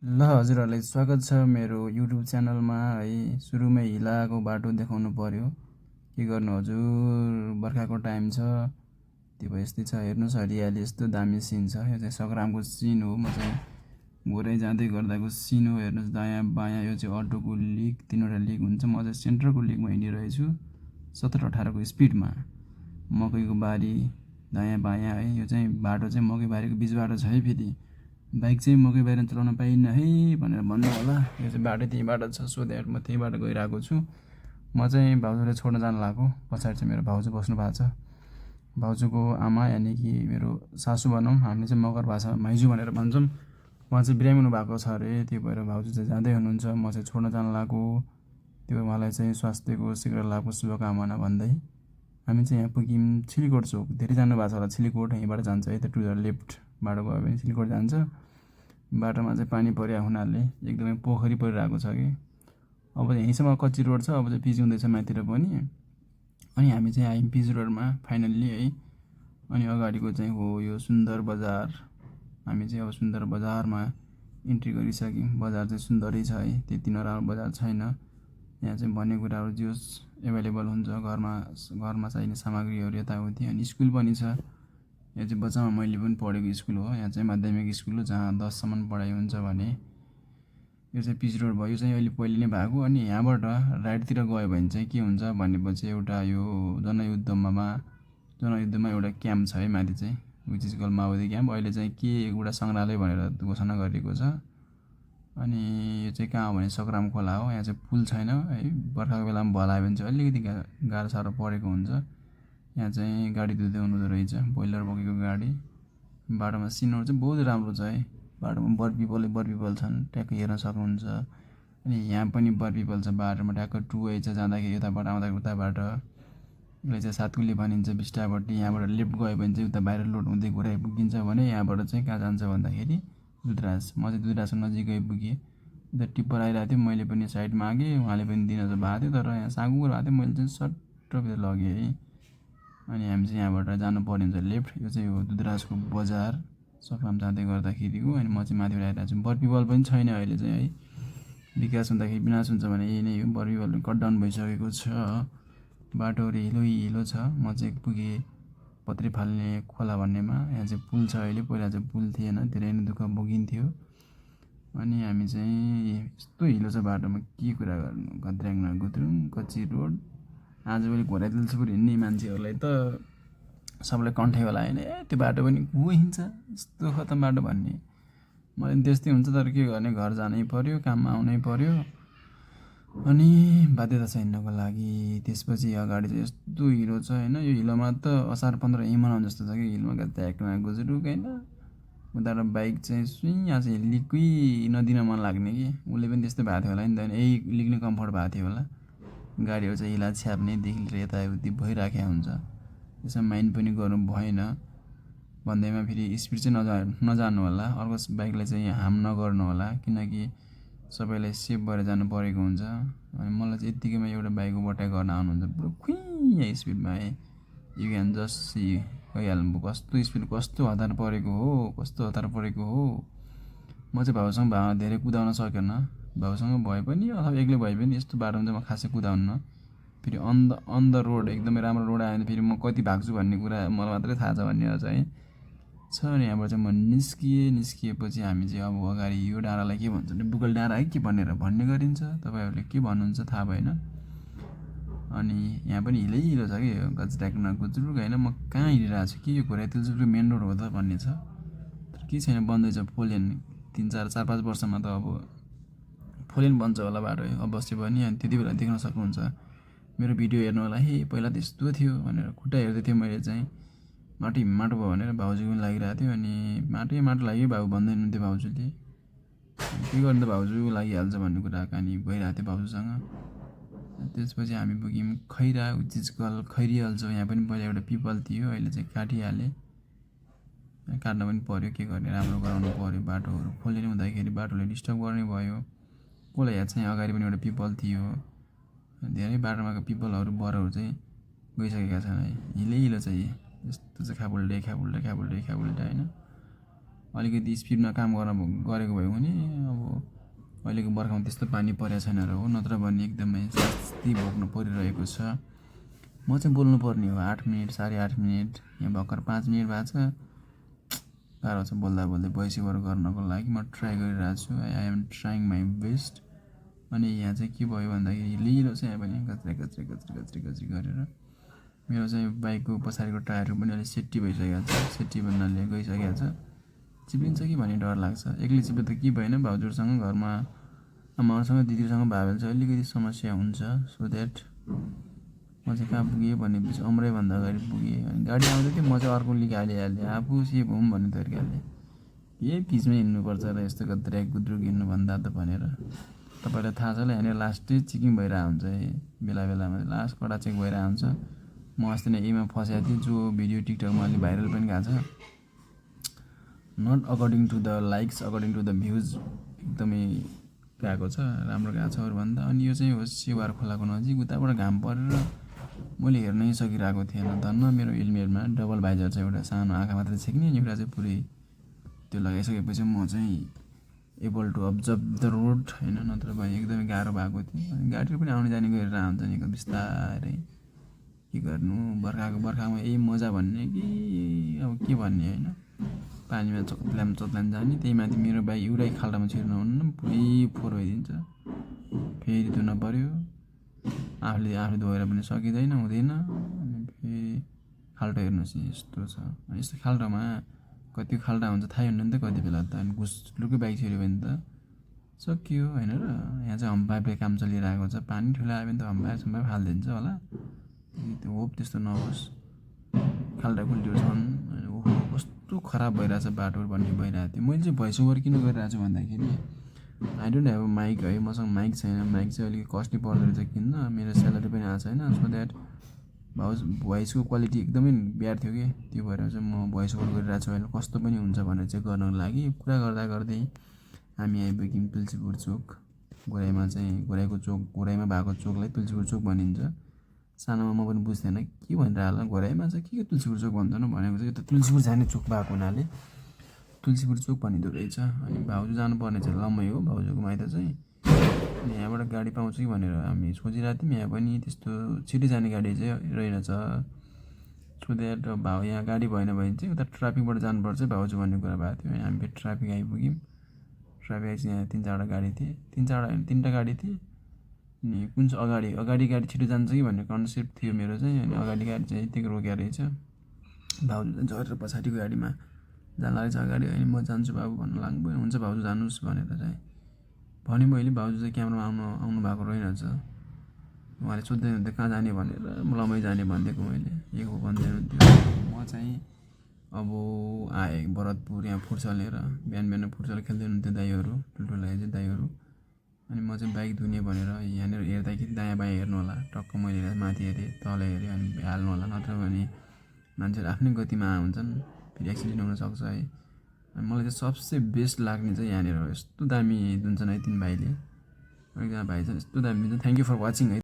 ल हजुरहरूलाई स्वागत छ मेरो युट्युब च्यानलमा है। सुरुमै हिलाको बाटो देखाउनु पर्यो, के गर्नु हजुर, बर्खाको टाइम छ, त्यो भए यस्तै छ। हेर्नुहोस् हरियाली यस्तो दामी सिन छ। यो चाहिँ सग्रामको सिन हो, म चाहिँ भोरै जाँदै गर्दाको सिन हो। हेर्नुहोस् दायाँ बायाँ, यो चाहिँ अटोको लिक, तिनवटा लिक हुन्छ। म चाहिँ सेन्टरको लिकमा हिँडिरहेछु 17-18को स्पिडमा। मकैको बारी दायाँ बायाँ है, यो चाहिँ बाटो चाहिँ मकै बारीको बिच बाटो छ है। फेरि बाइक चाहिँ मकै बारीमा चलाउन पाइन्न है भनेर भन्नु होला। यो चाहिँ बाटो त्यही बाटो छ, सो द्याट म त्यही बाटो गइरहेको छु। म चाहिँ भाउजूलाई छोड्न जानु लागेको। पछाडि चाहिँ मेरो भाउजू बस्नु भएको छ। भाउजूको आमा यानि कि मेरो सासू भनौँ, हामीले चाहिँ मगर भाषा माइजू भनेर भन्छौँ। उहाँ चाहिँ बिरामी हुनुभएको छ अरे, त्यो भएर भाउजू चाहिँ जाँदै हुनुहुन्छ। म चाहिँ छोड्न जानु लागेको। त्यो उहाँलाई चाहिँ स्वास्थ्यको शीघ्र लाभको शुभकामना भन्दै हामी चाहिँ यहाँ पुग्यौँ छिलिकोट चोक। धेरै जानु भएको छ होला छिलिकोट, यहीँबाट जान्छ है। त टु द लेफ्ट बाटो गयो भने छिलिकोट जान्छ। बाटोमा चाहिँ पानी परिरहेको हुनाले एकदमै पोखरी परिरहेको छ कि। अब यहीँसम्म कच्ची रोड छ, अब चाहिँ पिच हुँदैछ माथितिर पनि। अनि हामी चाहिँ आयौँ पिच रोडमा फाइनल्ली है। अनि अगाडिको चाहिँ हो यो सुन्दर बजार। हामी चाहिँ अब सुन्दर बजारमा इन्ट्री गरिसक्यौँ। बजार चाहिँ सुन्दरै छ है, त्यति नराम्रो बजार छैन। यहाँ चाहिँ भन्ने कुराहरू जोस् एभाइलेबल हुन्छ, घरमा चाहिने सामग्रीहरू यताउति। अनि स्कुल पनि छ। यो चाहिँ बच्चामा मैले पनि पढेको स्कुल हो। यहाँ चाहिँ माध्यमिक स्कुल हो जहाँ 10सम्म पढाइ हुन्छ भने। यो चाहिँ पिच रोड भयो, यो चाहिँ अहिले पहिले नै भएको। अनि यहाँबाट राइटतिर गयो भने चाहिँ के हुन्छ भनेपछि एउटा यो जनयुद्धमा एउटा क्याम्प छ है माथि चाहिँ, विच इज कल माओवादी क्याम्प। अहिले चाहिँ के एउटा सङ्ग्रहालय भनेर घोषणा गरिएको छ। अनि यो चाहिँ कहाँ हो भने सग्राम खोला हो। यहाँ चाहिँ पुल छैन है, बर्खाको बेलामा भलायो भने चाहिँ अलिकति गाह्रो साह्रो परेको हुन्छ। यहाँ चाहिँ गाडी धुँदै हुनुहुँदो रहेछ, बोइलर बोकेको गाडी। बाटोमा सिनहरू चाहिँ बहुत राम्रो छ है। बाटोमा बर छन्, ट्याक्क हेर्न सक्नुहुन्छ। अनि यहाँ पनि बर छ बाटोमा, ट्याक्क टु वे छ जाँदाखेरि यताबाट आउँदाखेरि उताबाट। यसलाई चाहिँ सातकुले भनिन्छ बिस्टापट्टि। यहाँबाट लेफ्ट गयो भने चाहिँ उता बाहिर लोड हुँदै घुरा आइपुगिन्छ भने यहाँबाट चाहिँ कहाँ जान्छ भन्दाखेरि दुधराज। म चाहिँ दुधराजको नजिक आइपुगेँ। उता टिप्पर आइरहेको थियो, मैले पनि साइड मागेँ, उहाँले पनि दिन त भएको थियो, तर यहाँ साँगुरो भएको थियो, मैले चाहिँ सट्ट लगेँ है। अनि हामी चाहिँ यहाँबाट जानु पर्ने हुन्छ लेफ्ट। यो चाहिँ हो दुधराजको बजार सग्राम जाँदै गर्दाखेरिको। अनि म चाहिँ माथिबाट आइरहेको छु। बर पनि छैन अहिले चाहिँ है। विकास हुँदाखेरि विनाश हुन्छ भने यही नै हो। बर पनि कट डाउन भइसकेको छ। बाटोहरू हिलो छ। म चाहिँ पुगेँ पत्रे फाल्ने खोला भन्नेमा। यहाँ चाहिँ पुल छ अहिले, पहिला चाहिँ पुल थिएन, धेरै नै दुःख भोगिन्थ्यो। अनि हामी चाहिँ यस्तो हिलो छ बाटोमा के कुरा गर्नु, घद्र्याङ न गुद्रुङ कच्ची रोड। आजभोलि घोडा तुलसीपुर हिँड्ने मान्छेहरूलाई त सबलाई कन्ठै होला होइन, त्यो बाटो पनि को हिँड्छ यस्तो खतम बाटो भन्ने। मलाई त्यस्तै हुन्छ, तर के गर्ने, घर जानै पर्यो, काममा आउनै पर्यो। अनि बाध्यता छ हिँड्नको लागि। त्यसपछि अगाडि चाहिँ यस्तो हिलो छ होइन। यो हिलोमा त असार 15 यहीँ मनाउनु जस्तो छ कि, हिलोमा ट्याक्कमा गुज्रुक होइन। उताबाट बाइक चाहिँ यहाँ चाहिँ लिकै नदिन मन लाग्ने कि, उसले पनि त्यस्तै भएको थियो होला नि त। यही लिक्ने कम्फर्ट भएको थियो होला। गाडीहरू चाहिँ हिला छ्याप्नेदेखि लिएर यताउति भइराखेको हुन्छ। त्यसमा माइन्ड पनि गर्नु भएन। भन्दैमा फेरि स्पिड चाहिँ नजानु होला, अर्को बाइकलाई चाहिँ हार्म नगर्नु होला, किनकि सबैलाई सेफ भएर जानु परेको हुन्छ। अनि मलाई चाहिँ यत्तिकैमा एउटा बाइक ओभरटेक गर्न आउनुहुन्छ, पुरो खुइँ स्पिडमा है। यु क्यान जस्ट सी गइहाल्नु कस्तो स्पिड, कस्तो हतार परेको हो। म चाहिँ भाउसँग धेरै कुदाउन सकेन। भाउसँग भए पनि अथवा एक्लै भए पनि यस्तो बाटोमा चाहिँ म खासै कुदाउन्न। फेरि अन द रोड एकदमै राम्रो रोड आयो भने फेरि म कति भाग्छु भन्ने कुरा मलाई मात्रै थाहा छ भन्ने चाहिँ छ। अनि यहाँबाट चाहिँ म निस्किएपछि हामी चाहिँ अब अगाडि यो डाँडालाई के भन्छ भने बुगल डाँडा है के भनेर भन्ने गरिन्छ। तपाईँहरूले के भन्नुहुन्छ थाहा भएन। अनि यहाँ पनि हिलो छ कि, गजराक्न गुज्रुक होइन। म कहाँ हिँडिरहेको छु कि, यो घोडा तुलसीपुर मेन रोड हो त भन्ने छ, तर के छैन, बन्दैछ फोलेन। 4-5 वर्षमा त अब फोलेन बन्छ होला बाटो अवश्य पनि। अनि त्यति बेला देख्न सक्नुहुन्छ मेरो भिडियो हेर्नु होला, हे पहिला त यस्तो थियो भनेर। खुट्टा हेर्दै थिएँ मैले चाहिँ, माटो भयो भनेर भाउजूको पनि लागिरहेको थियो। अनि माटो लाग्यो भाउ भन्दै हुनुहुन्थ्यो भाउजूले। के गर्नु त भाउजू लागिहाल्छ भन्ने कुरा कहानी भइरहेको थियो भाउजूसँग। त्यसपछि हामी पुग्यौँ खैरा, उचिजकल खैरिहाल्छ। यहाँ पनि पहिला एउटा पिपल थियो, अहिले चाहिँ काटिहालेँ। काट्न पनि पऱ्यो, के गर्ने, राम्रो गराउनु पऱ्यो। बाटोहरू फोलेन हुँदाखेरि बाटोले डिस्टर्ब गर्ने भयो। कसलाई याद चाहिँ अगाडि पनि एउटा पिपल थियो। धेरै बाटोमा पिपलहरू बरहरू चाहिँ गइसकेका छन् है। हिलो चाहिँ यस्तो चाहिँ ख्यापुल्टे होइन। अलिकति स्पिडमा काम गरेको भयो भने अब अहिलेको बर्खामा त्यस्तो पानी परेको छैन र हो, नत्र भने एकदमै शास्ति भोग्नु परिरहेको छ। म चाहिँ बोल्नुपर्ने हो 8 मिनट 8.5 मिनट, यहाँ भर्खर 5 मिनट भएको छ। गाह्रो छ बोल्दा बोल्दै भोइस ओभर गर्नको लागि। म ट्राई गरिरहेको छु, I am trying my best. अनि यहाँ चाहिँ के भयो भन्दाखेरि लिलो छ यहाँ पनि गच्री गरेर। मेरो चाहिँ बाइकको पछाडिको टायरहरू पनि अलिक सेफ्टी भइसकेको छ, सेफ्टी भन्नाले गइसकेको छ। चिप्लिन्छ कि भन्ने डर लाग्छ। एक्लै चिप्ले त के भएन, भाउजूहरूसँग घरमा आमाहरूसँग दिदीहरूसँग भयो भने चाहिँ अलिकति समस्या हुन्छ। सो द्याट म चाहिँ कहाँ पुगेँ भनेपछि अमरैभन्दा अगाडि पुगेँ। अनि गाडी आउँदै थियो, म चाहिँ अर्को लिक हालिहालेँ, आफू सेफ हुँ भन्ने तरिकाले। यही बिचमै हिँड्नुपर्छ र यस्तो गद्रेक गुद्रुक हिँड्नुभन्दा त भनेर। तपाईँलाई थाहा छ होला, यहाँनिर लास्टै चेकिङ भइरहेको हुन्छ, बेला बेलामा लास्ट कडा चेक भइरहेको हुन्छ। म अस्ति नै एमा फसेको थिएँ, जो भिडियो टिकटकमा अलिक भाइरल पनि गएको छ। Not according to the likes, according to the views एकदमै गएको छ, राम्रो गएको छ अरूभन्दा। अनि यो चाहिँ हो सेवार खोलाको नजिक, उताबाट घाम परेर मैले हेर्नै सकिरहेको थिएन। धन्न मेरो हेलमेटमा डबल भाइजर छ, एउटा सानो आँखा मात्रै छेक्ने, एउटा चाहिँ पुरै त्यो लगाइसकेपछि म चाहिँ able to observe the road होइन, नत्र भने एकदमै गाह्रो भएको थियो। अनि गाडीहरू पनि आउने जाने गरेर हुन्छ नि बिस्तारै। के गर्नु, बर्खामा यही मजा भन्ने कि अब के भन्ने होइन। पानीमा चोत्लाम जाने, त्यही माथि मेरो बाइक एउटै खाल्टामा छिर्नु हुन्न, पुरै फोहोर भइदिन्छ। फेरि धुन पऱ्यो, आफूले धोएर पनि सकिँदैन, हुँदैन। अनि फेरि खाल्टो हेर्नुहोस् यस्तो छ। अनि यस्तो खाल्टोमा कति खाल्टा हुन्छ थाहै हुन्न नि त कति बेला त। अनि घुसलुकै बाइक छिर्यो भने त सकियो होइन र। यहाँ चाहिँ हम्पाइपले काम चलिरहेको छ, पानी ठुलो आयो भने त हम्पाइप हालिदिन्छ होला। त्यो होप त्यस्तो नहोस्। खाल्टा खुल्टीहरू छन्, ओहो कस्तो खराब भइरहेछ बाटोहरू भन्ने भइरहेको थियो। मैले चाहिँ भोइस ओभर किन गरिरहेको छु भन्दाखेरि आई डोन्ट हेभ माइक है, मसँग माइक छैन। माइक चाहिँ अलिक कस्टली पर्दो रहेछ किन्न, मेरो स्यालेरी पनि आएको छैन। सो द्याट भोइसको क्वालिटी एकदमै ब्याड थियो कि, त्यो भएर चाहिँ म भोइस ओभर गरिरहेको छु अहिले कस्तो पनि हुन्छ भनेर चेक गर्नको लागि। कुरा गर्दा गर्दै हामी आइपुग्यौँ तुलसीपुर चोक। गोराइमा चाहिँ गोराइमा भएको चोकलाई तुलसीपुर चोक भनिन्छ। सानोमा म पनि बुझ्थेन के भनिरहेको होला, गोराइमा चाहिँ के तुलसीपुर चोक भन्छन् भनेको चाहिँ यो त तुलसीपुर जाने चोक भएको हुनाले तुलसीपुर चोक भनिँदो रहेछ। अनि भाउजू जानुपर्ने चाहिँ लम्मै हो, भाउजूको माइत चाहिँ। यहाँबाट गाडी पाउँछ कि भनेर हामी सोचिरहेको थियौँ, यहाँ पनि त्यस्तो छिटो जाने गाडी चाहिँ रहेनछ। सो द्याट यहाँ गाडी भएन भने चाहिँ उता ट्राफिकबाट जानुपर्छ भाउजू भन्ने कुरा भएको थियो। हामी फेरि ट्राफिक आइपुग्यौँ। ट्राफिक आइपछि यहाँ 3-4वटा गाडी थिए, 3टा गाडी थिए। अनि कुन चाहिँ अगाडि गाडी छिटो जान्छ कि भन्ने कन्सेप्ट थियो मेरो चाहिँ। अनि अगाडि गाडी चाहिँ यतिको रोकेको रहेछ, भाउजू चाहिँ झरेर पछाडिको गाडीमा जान लागेछ अगाडि। अनि म जान्छु बाबु भन्नु लाग्नुभयो। हुन्छ भाउजू जानुहोस् भनेर चाहिँ भने मैले। भाउजू चाहिँ क्यामेरामा आउनु भएको रहेनछ। उहाँले सोध्दै हुन्थ्यो कहाँ जाने भनेर, लम्मै जाने भनिदिएको मैले, एक हो भन्दै हुन्थ्यो। म चाहिँ अब आएँ भरतपुर, यहाँ फुटसल लिएर बिहान फुटसल खेल्दै हुनुहुन्थ्यो दाइहरू, ठुल्ठुला एजे दाइहरू। अनि म चाहिँ बाइक धुने भनेर यहाँनिर हेर्दाखेरि दायाँ बायाँ हेर्नु होला, टक्क मैले माथि हेरेँ तल हेरेँ अनि हाल्नु होला, नत्र भने मान्छेहरू आफ्नै गतिमा हुन्छन्, फेरि एक्सिडेन्ट हुनसक्छ है। अनि मलाई चाहिँ सबसे बेस्ट लाग्ने चाहिँ यहाँनिर हो, यस्तो दामी धुन्छन् है तिन भाइले। एकजना भाइ चाहिँ यस्तो दामी दिन्छ। थ्याङ्क यू फर वाचिङ है।